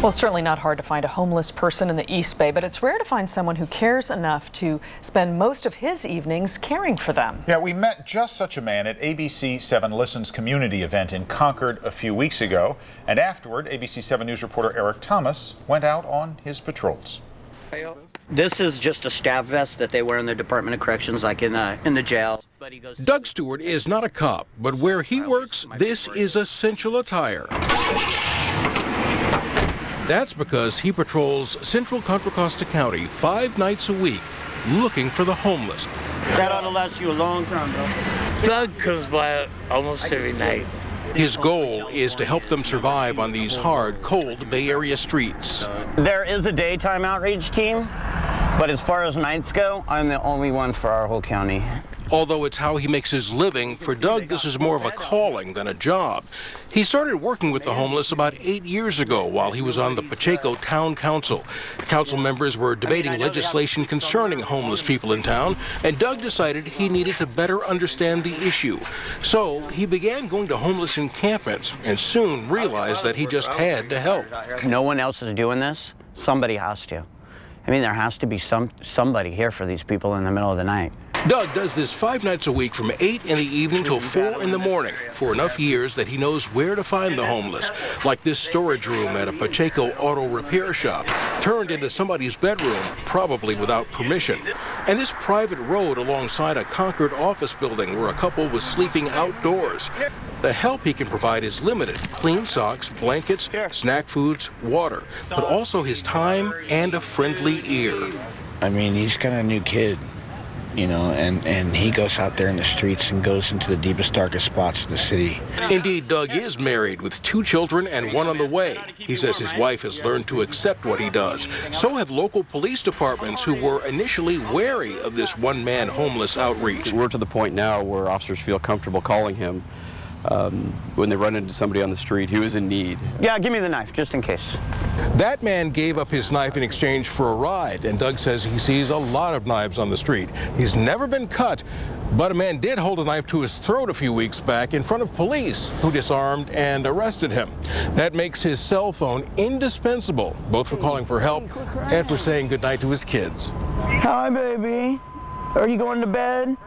Well, it's certainly not hard to find a homeless person in the East Bay, but it's rare to find someone who cares enough to spend most of his evenings caring for them. Yeah, we met just such a man at ABC-7 Listen's community event in Concord a few weeks ago. And afterward, ABC-7 News reporter Eric Thomas went out on his patrols. This is just a staff vest that they wear in the Department of Corrections, like in the jail. Doug Stewart is not a cop, but where he works, this is essential attire. That's because he patrols central Contra Costa County 5 nights a week, looking for the homeless. That ought to last you a long time, bro. Doug comes by almost every night. His goal is to help them survive on these hard, cold Bay Area streets. There is a daytime outreach team, but as far as nights go, I'm the only one for our whole county. Although it's how he makes his living, for Doug, this is more of a calling than a job. He started working with the homeless about 8 years ago while he was on the Pacheco Town Council. Council members were debating legislation concerning homeless people in town, and Doug decided he needed to better understand the issue. So he began going to homeless encampments and soon realized that he just had to help. No one else is doing this. Somebody has to. I mean, there has to be somebody here for these people in the middle of the night. Doug does this 5 nights a week from 8 in the evening till 4 in the morning for enough years that he knows where to find the homeless, like this storage room at a Pacheco auto repair shop, turned into somebody's bedroom, probably without permission, and this private road alongside a Concord office building where a couple was sleeping outdoors. The help he can provide is limited: clean socks, blankets, snack foods, water, but also his time and a friendly ear. I mean, he's kind of a new kid, you know, and he goes out there in the streets and goes into the deepest, darkest spots of the city. Indeed, Doug is married with 2 children and 1 on the way. He says his wife has learned to accept what he does. So have local police departments who were initially wary of this one-man homeless outreach. We're to the point now where officers feel comfortable calling him when they run into somebody on the street who is in need. Yeah, give me the knife, just in case. That man gave up his knife in exchange for a ride, and Doug says he sees a lot of knives on the street. He's never been cut, but a man did hold a knife to his throat a few weeks back in front of police, who disarmed and arrested him. That makes his cell phone indispensable, both for calling for help and for saying goodnight to his kids. Hi, baby. Are you going to bed?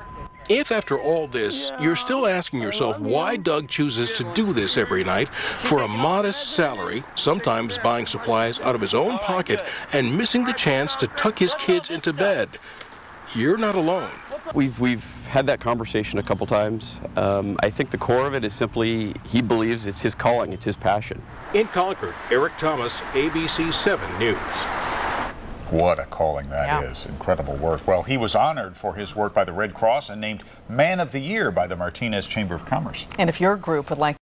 If after all this, you're still asking yourself why Doug chooses to do this every night for a modest salary, sometimes buying supplies out of his own pocket and missing the chance to tuck his kids into bed, you're not alone. We've had that conversation a couple times. I think the core of it is simply he believes it's his calling, it's his passion. In Concord, Eric Thomas, ABC-7 News. What a calling that is. Incredible work. Well, he was honored for his work by the Red Cross and named Man of the Year by the Martinez Chamber of Commerce. And if your group would like